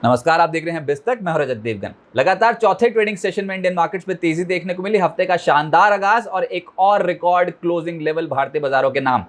नमस्कार, आप देख रहे हैं बिस्तक। मैं हूं रजत देवगन। लगातार चौथे ट्रेडिंग सेशन में इंडियन मार्केट्स में तेजी देखने को मिली। हफ्ते का शानदार आगाज और एक और रिकॉर्ड क्लोजिंग लेवल भारतीय बाजारों के नाम।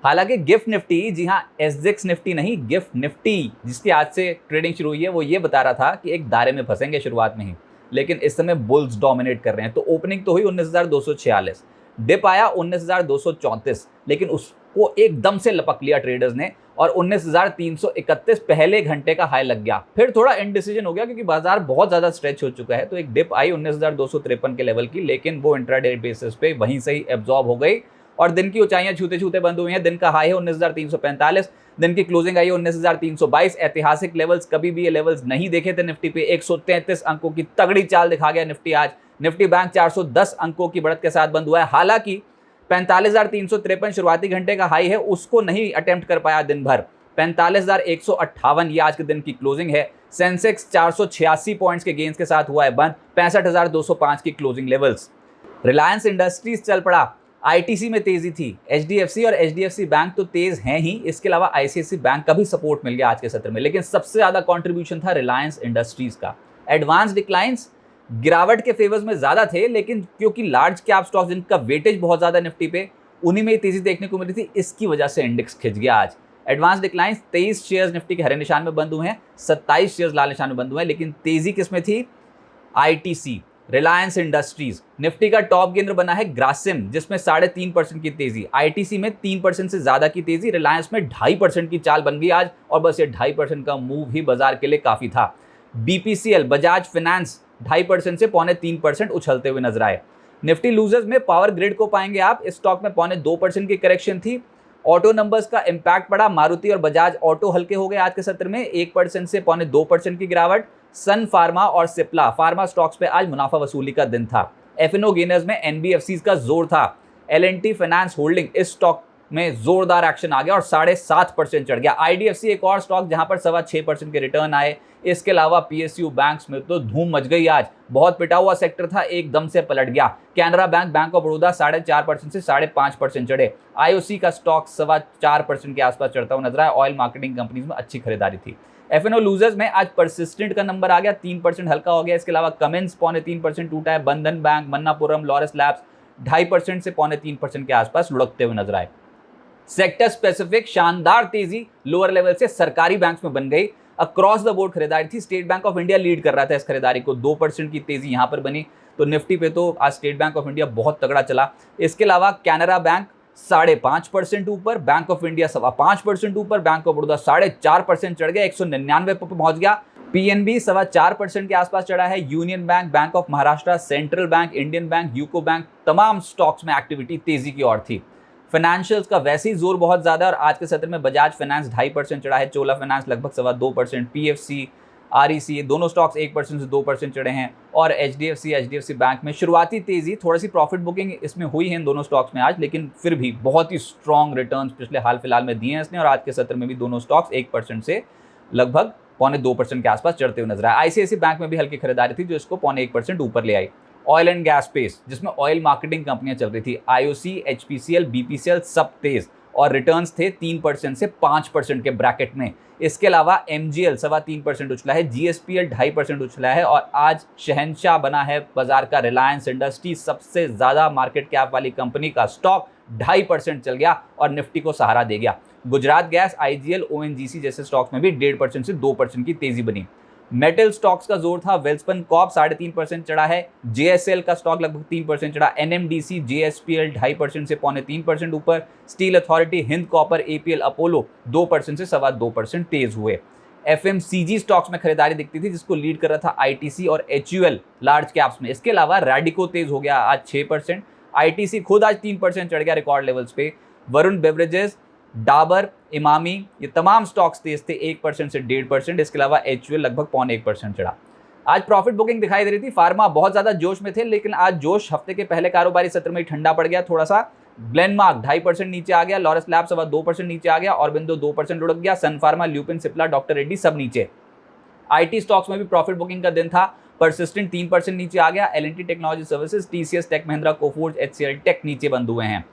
हालांकि गिफ्ट निफ्टी, जी हां, एसजेक्स निफ्टी नहीं, गिफ्ट निफ्टी, जिसकी आज से ट्रेडिंग शुरू हुई है, वो ये बता रहा था कि एक दायरे में फंसेंगे शुरुआत में ही, लेकिन इस समय बुल्स डोमिनेट कर रहे हैं। तो ओपनिंग तो हुई 19,246, डिप आया 19,234, लेकिन उसको एकदम से लपक लिया ट्रेडर्स ने और 19,331 पहले घंटे का हाई लग गया। फिर थोड़ा इनडिसीजन हो गया क्योंकि बाजार बहुत ज्यादा स्ट्रेच हो चुका है। तो एक डिप आई 19,253 के लेवल की, लेकिन वो इंट्राडे बेसिस पे वहीं से ही एब्जॉर्ब हो गई और दिन की ऊंचाइयां छूते छूते बंद हुई हैं। दिन का हाई है 19,345, दिन की क्लोजिंग आई है 19,322। ऐतिहासिक लेवल्स, कभी भी ये लेवल्स नहीं देखे थे निफ्टी पे। 133 अंकों की तगड़ी चाल दिखा गया निफ्टी आज। निफ्टी बैंक 410 अंकों की बढ़त के साथ बंद हुआ है। हालांकि 45,353 शुरुआती घंटे का हाई है, उसको नहीं अटेम्प्ट कर पाया दिन भर। 45,158 ये आज के दिन की क्लोजिंग है। सेंसेक्स 486 पॉइंट्स के गेंस के साथ हुआ है बंद। 65,205 की क्लोजिंग लेवल्स। रिलायंस इंडस्ट्रीज चल पड़ा। आईटीसी में तेजी थी। एचडीएफसी और एचडीएफसी बैंक तो तेज हैं ही, इसके अलावा आईसीआईसी बैंक का भी सपोर्ट मिल गया आज के सत्र में, लेकिन सबसे ज्यादा कंट्रीब्यूशन था रिलायंस इंडस्ट्रीज का। एडवांस डिक्लाइंस गिरावट के फेवर्स में ज्यादा थे, लेकिन क्योंकि लार्ज कैप स्टॉक्स जिनका वेटेज बहुत ज्यादा निफ्टी पे, उन्हीं में तेजी देखने को मिली थी। इसकी वजह से इंडेक्स खिंच गया आज। एडवांस डिक्लाइंस 23 शेयर्स निफ्टी के हरे निशान में बंद हुए हैं, 27 शेयर्स लाल निशान में बंद हुए हैं, लेकिन तेजी किसमें थी? ITC, Reliance industries. निफ्टी का टॉप गेनर बना है ग्रासिम, जिसमें 3.5% की तेजी। आईटीसी में 3% से ज्यादा की तेजी। रिलायंस में 2.5% की चाल बन गई आज, और बस ये 2.5% का मूव ही बाजार के लिए काफी था। बीपीसीएल, बजाज फाइनेंस 2.5% से 3.25% उछलते हुए नजर आए। निफ्टी लूजर्स में पावर ग्रिड को पाएंगे आप। इस स्टॉक में 2.25% की करेक्शन थी। ऑटो नंबर्स का इंपैक्ट पड़ा। मारुति और बजाज ऑटो हल्के हो गए आज के सत्र में। 1% से 2.25% की गिरावट। सन फार्मा और सिप्ला फार्मा स्टॉक्स पे आज मुनाफा वसूली का दिन था। एफएनओ गेनर्स में एनबीएफसीज का जोर था। एलएनटी फाइनेंस होल्डिंग, इस स्टॉक में जोरदार एक्शन आ गया और 7.5% चढ़ गया। आईडीएफसी एक और स्टॉक जहां पर 6.25% के रिटर्न आए। इसके अलावा पीएसयू बैंक्स में तो धूम मच गई आज। बहुत पिटा हुआ सेक्टर था, एकदम से पलट गया। Canara bank, bank of Baroda 4.5% से 5.5% चढ़े। आईओसी का स्टॉक 4.25% के आसपास चढ़ता हुआ नजर आया। ऑयल मार्केटिंग कंपनीज में अच्छी खरीदारी थी। एफएनओ लूजर्स में आज परसिस्टेंट का नंबर आ गया, 3% हल्का हो गया। इसके अलावा कमेंस 3.25% टूटा है। बंधन बैंक, मन्नापुरम, लॉरस लैब्स 2.5% से 3.25% के आसपास लुढ़कते हुए नजर आए। सेक्टर स्पेसिफिक शानदार तेजी लोअर लेवल से सरकारी बैंक्स में बन गई। अक्रॉस द बोर्ड खरीदारी थी। State bank of India lead कर रहा था इस खरीदारी को। 2% की तेजी यहां पर बनी। तो निफ्टी पे तो आज स्टेट बैंक ऑफ इंडिया बहुत तगड़ा चला। इसके अलावा कैनरा बैंक 5.5% ऊपर, बैंक ऑफ इंडिया 5.25% ऊपर, बैंक ऑफ बड़ौदा 4.5% चढ़ गया, 199 पर पहुंच गया। पीएनबी 4.25% के आसपास चढ़ा है। Union bank, bank of Maharashtra, central bank, Indian bank, UCO bank, तमाम स्टॉक्स में एक्टिविटी तेजी की ओर थी। फाइनेंशियल्स का वैसे ही जोर बहुत ज्यादा, और आज के सत्र में बजाज फाइनेंस 2.5% चढ़ा है। चोला फाइनेंस लगभग 2.25%। पीएफसी, आरईसी, दोनों स्टॉक्स 1% से 2% चढ़े हैं। और एचडीएफसी बैंक में शुरुआती तेजी, थोड़ी सी प्रॉफिट बुकिंग इसमें हुई है इन दोनों स्टॉक्स में आज, लेकिन फिर भी बहुत ही स्ट्रॉन्ग रिटर्न्स पिछले हाल फिलहाल में दिए हैं इसने। और आज के सत्र में भी दोनों स्टॉक्स 1% से लगभग 2.25% के आसपास चढ़ते हुए नजर आए। आईसीआईसी बैंक में भी हल्की खरीदारी थी जो इसको 1% ऊपर ले आई। ऑयल एंड गैस स्पेस, जिसमें ऑयल मार्केटिंग कंपनियां चल रही थी, आईओसी, एचपीसीएल, बीपीसीएल, सब तेज, और रिटर्न्स थे 3% से 5% के ब्रैकेट में। इसके अलावा एमजीएल 3.25% उछला है। जीएसपीएल 2.5% उछला है। और आज शहंशाह बना है बाजार का रिलायंस इंडस्ट्री, सबसे ज्यादा मार्केट कैप वाली कंपनी का स्टॉक 2.5% चल गया और निफ्टी को सहारा दे गया। गुजरात गैस, आईजीएल, ओएनजीसी जैसे स्टॉक्स में भी 1.5% से 2% की तेजी बनी। मेटल स्टॉक्स का जोर था। वेल्सपन कॉर्प 3.5% चढ़ा है। जेएसएल का स्टॉक लगभग 3% चढ़ा। एनएमडीसी, जेएसपीएल 2.5% से 3.25% ऊपर। Steel authority, Hind copper, APL, Apollo 2% से 2.25% तेज हुए। एफएमसीजी स्टॉक्स में खरीदारी दिखती थी, जिसको लीड कर रहा था आईटीसी और एचयूएल लार्ज कैप्स में। इसके अलावा रैडिको तेज हो गया आज 6%। आईटीसी खुद आज 3% चढ़ गया रिकॉर्ड लेवल्स पे। वरुण बेवरेजेस, डाबर, इमामी, ये तमाम स्टॉक्स तेज थे 1% से 1.5%। इसके अलावा एचयूएल लगभग 0.1% चढ़ा। आज प्रॉफिट बुकिंग दिखाई दे रही थी। फार्मा बहुत ज्यादा जोश में थे, लेकिन आज जोश हफ्ते के पहले कारोबारी सत्र में ठंडा पड़ गया थोड़ा सा। ग्लेनमार्क 2.5% नीचे आ गया। लॉरस लैब 2% नीचे आ गया। ऑरबिंदो 2% लुढ़क गया। सन फार्मा, ल्यूपिन, सिप्ला, डॉक्टर रेड्डी सब नीचे। आईटी स्टॉक्स में भी प्रॉफिट बुकिंग का दिन था। परसिस्टेंट 3% नीचे आ गया। LNT technology services, TCS, tech Mahindra, Coforge, HCL tech नीचे बंद हुए हैं।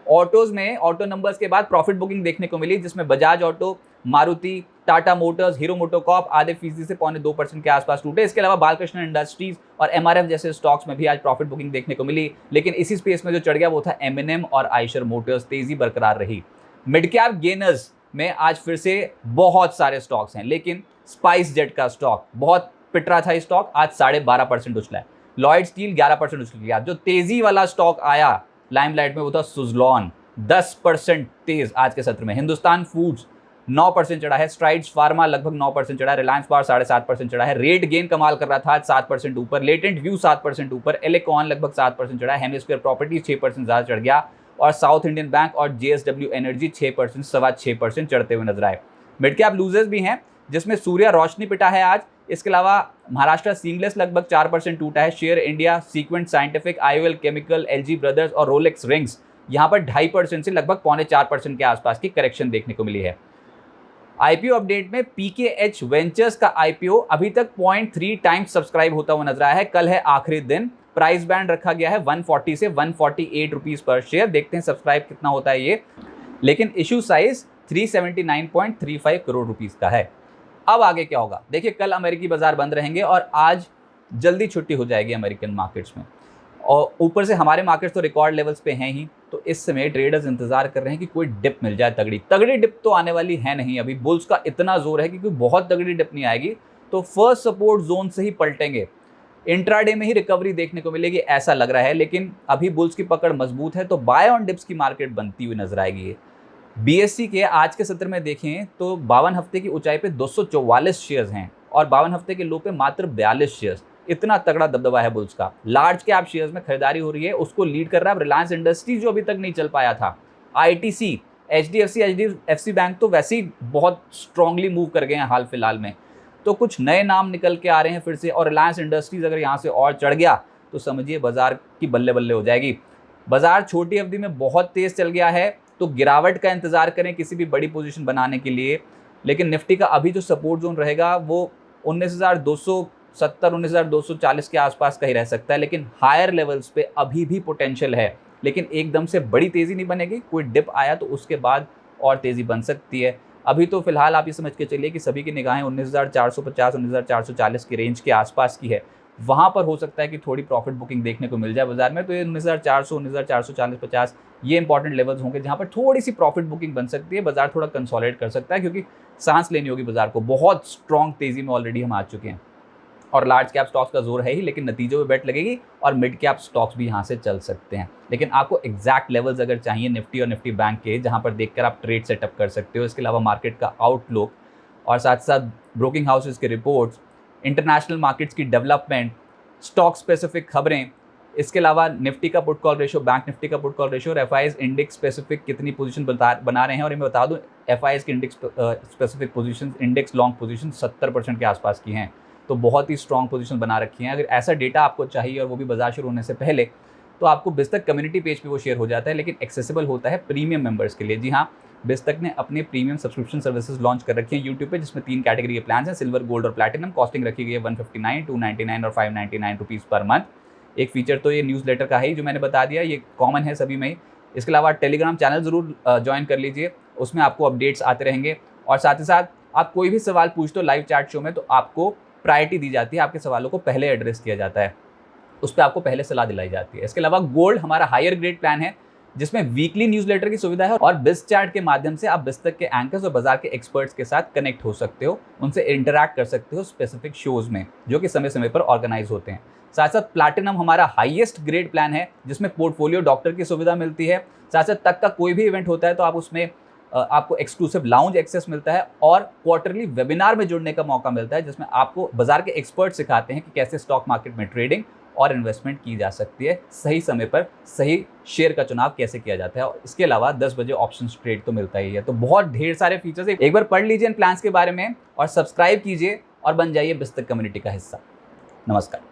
ऑटोज में ऑटो नंबर्स के बाद प्रॉफिट बुकिंग देखने को मिली, जिसमें Bajaj auto, Maruti, Tata Motors, hero MotoCorp आधे फीसदी से 0.2% के आसपास टूटे। इसके अलावा बालकृष्ण इंडस्ट्रीज और एमआरएफ जैसे स्टॉक्स में भी आज प्रॉफिट बुकिंग देखने को मिली, लेकिन इसी स्पेस में जो चढ़ गया वो था एमएनएम और आयशर मोटर्स, तेजी बरकरार रही। मिड कैप गेनर्स में आज फिर से बहुत सारे स्टॉक्स हैं, लेकिन स्पाइस जेट का स्टॉक बहुत पिट रहा था, इस स्टॉक आज 12.5% उछला है। लॉयड स्टील 11% उछल गया। जो तेजी वाला स्टॉक आया लाइमलाइट में वो था सुजलॉन, 10% तेज आज के सत्र में। हिंदुस्तान फूड्स 9% चढ़ा है, स्ट्राइड्स फार्मा लगभग 9% चढ़ा है, रिलायंस पावर 7.5% चढ़ा है, रेट गेन कमाल कर रहा था आज 7% ऊपर, लेटेंट व्यू 7% ऊपर, एलेकॉन लगभग 7% चढ़ा है, हेमिस्फीयर प्रॉपर्टी 6% ज़्यादा चढ़ गया और साउथ इंडियन बैंक और जेएसडब्ल्यू एनर्जी 6%, 6.25% चढ़ते हुए नजर आए। मिड कैप लूजर्स भी हैं, जिसमें सूर्या रोशनी पिटा है आज। इसके अलावा महाराष्ट्र सीमलेस लगभग 4% टूटा है। Share India, Sequent Scientific, IOL Chemical, LG Brothers और रोलेक्स रिंग्स यहाँ पर 2.5% से लगभग 3.25% के आसपास की करेक्शन देखने को मिली है। आईपीओ अपडेट में पीकेएच वेंचर्स का आईपीओ अभी तक 0.3 टाइम्स सब्सक्राइब होता हुआ नजर आया है। कल है आखिरी दिन, प्राइस बैंड रखा गया है 140 से 148 रुपीज पर शेयर। देखते हैं सब्सक्राइब कितना होता है ये, लेकिन इशू साइज 379.35 करोड़ रुपीस का है। अब आगे क्या होगा देखिए, कल अमेरिकी बाजार बंद रहेंगे और आज जल्दी छुट्टी हो जाएगी अमेरिकन मार्केट्स में, और ऊपर से हमारे मार्केट्स तो रिकॉर्ड लेवल्स पे हैं ही, तो इस समय ट्रेडर्स इंतजार कर रहे हैं कि कोई डिप मिल जाए। तगड़ी डिप तो आने वाली है नहीं, अभी बुल्स का इतना जोर है कि कोई बहुत तगड़ी डिप नहीं आएगी, तो फर्स्ट सपोर्ट जोन से ही पलटेंगे। इंट्राडे में ही रिकवरी देखने को मिलेगी ऐसा लग रहा है, लेकिन अभी बुल्स की पकड़ मजबूत है, तो बाय ऑन डिप्स की मार्केट बनती हुई नजर आएगी। बीएससी के आज के सत्र में देखें तो 52 हफ्ते की ऊंचाई पे 244 शेयर्स हैं और 52 हफ्ते के लो पे मात्र 42 शेयर्स। इतना तगड़ा दबदबा है बुल्स का। लार्ज कैप शेयर्स में खरीदारी हो रही है, उसको लीड कर रहा है रिलायंस इंडस्ट्रीज जो अभी तक नहीं चल पाया था। आईटीसी, एचडीएफसी बैंक तो वैसे ही बहुत स्ट्रांगली मूव कर गए हैं हाल फिलहाल में, तो कुछ नए नाम निकल के आ रहे हैं फिर से, और रिलायंस इंडस्ट्रीज अगर यहाँ से और चढ़ गया तो समझिए बाजार की बल्ले बल्ले हो जाएगी। बाजार छोटी अवधि में बहुत तेज चल गया है, तो गिरावट का इंतजार करें किसी भी बड़ी पोजीशन बनाने के लिए, लेकिन निफ्टी का अभी जो सपोर्ट जोन रहेगा वो 19,270 19,240 के आसपास का ही रह सकता है, लेकिन हायर लेवल्स पे अभी भी पोटेंशियल है, लेकिन एकदम से बड़ी तेजी नहीं बनेगी। कोई डिप आया तो उसके बाद और तेजी बन सकती है। अभी तो फिलहाल आप ये समझ के चलिए कि सभी की निगाहें 19,450 19,440 की रेंज के आसपास की है, वहाँ पर हो सकता है कि थोड़ी प्रॉफिट बुकिंग देखने को मिल जाए बाजार में। तो ये 19,400 19,440 50 ये इंपॉर्टेंट लेवल्स होंगे जहाँ पर थोड़ी सी प्रॉफिट बुकिंग बन सकती है, बाजार थोड़ा कंसोलिडेट कर सकता है, क्योंकि सांस लेनी होगी बाजार को। बहुत स्ट्रॉन्ग तेजी में ऑलरेडी हम आ चुके हैं और लार्ज कैप स्टॉक्स का जोर है ही, लेकिन नतीजों में बेट लगेगी और मिड कैप स्टॉक्स भी यहाँ से चल सकते हैं। लेकिन आपको एग्जैक्ट लेवल्स अगर चाहिए निफ्टी और निफ्टी बैंक के, जहाँ पर देखकर आप ट्रेड सेटअप कर सकते हो, इसके अलावा मार्केट का आउटलुक और साथ साथ ब्रोकिंग हाउसेज के रिपोर्ट्स, इंटरनेशनल मार्केट्स की डेवलपमेंट, स्टॉक स्पेसिफिक खबरें, इसके अलावा निफ्टी का put call ratio, bank Nifty का पुट कॉल रेशियो और एफआईआईज इंडेक्स स्पेसिफिक कितनी पोजीशन बना रहे हैं। और मैं बता दूं एफआईआईज की index specific position, index long position 70% के आसपास की हैं, तो बहुत ही स्ट्रॉन्ग पोजीशन बना रखी हैं। अगर ऐसा डेटा आपको चाहिए और वो भी बाजार शुरू होने से पहले, तो आपको बिस्तक कम्युनिटी पेज पे वो शेयर हो जाता है, लेकिन एक्सेसिबल होता है प्रीमियम मेंबर्स के लिए। जी हाँ, बिस्तक ने अपने प्रीमियम सब्सक्रिप्शन सर्विसेज लॉन्च कर रखी हैं यूट्यूब पे, जिसमें 3 कैटेगरी के प्लान हैं, सिल्वर, गोल्ड और प्लैटिनम। कॉस्टिंग रखी गई है 159, 299 और 599 रुपीज़ पर मंथ। एक फीचर तो ये न्यूज़लेटर का है जो मैंने बता दिया, ये कॉमन है सभी में ही। इसके अलावा टेलीग्राम चैनल ज़रूर ज्वाइन कर लीजिए, उसमें आपको अपडेट्स आते रहेंगे। और साथ ही साथ आप कोई भी सवाल पूछते हो लाइव चैट शो में, तो आपको प्रायोरिटी दी जाती है, आपके सवालों को पहले एड्रेस किया जाता है, उस पर आपको पहले सलाह दिलाई जाती है। इसके अलावा गोल्ड हमारा हायर ग्रेड प्लान है, जिसमें वीकली न्यूज़लेटर की सुविधा है और बिस्ट चैट के माध्यम से आप बिस्तक के एंकर्स और बाजार के एक्सपर्ट्स के साथ कनेक्ट हो सकते हो, उनसे इंटरैक्ट कर सकते हो स्पेसिफिक शोज में, जो कि समय समय पर ऑर्गेनाइज होते हैं। साथ साथ प्लैटिनम हमारा हाईएस्ट ग्रेड प्लान है, जिसमें पोर्टफोलियो डॉक्टर की सुविधा मिलती है। साथ साथ तक का कोई भी इवेंट होता है तो आप उसमें आपको एक्सक्लूसिव लाउंज एक्सेस मिलता है और क्वार्टरली वेबिनार में जुड़ने का मौका मिलता है, जिसमें आपको बाजार के एक्सपर्ट सिखाते हैं कि कैसे स्टॉक मार्केट में ट्रेडिंग और इन्वेस्टमेंट की जा सकती है, सही समय पर सही शेयर का चुनाव कैसे किया जाता है। और इसके अलावा 10 बजे ऑप्शंस ट्रेड तो मिलता ही है। तो बहुत ढेर सारे फीचर्स, एक बार पढ़ लीजिए इन प्लान्स के बारे में और सब्सक्राइब कीजिए और बन जाइए बिस्तक कम्युनिटी का हिस्सा। नमस्कार।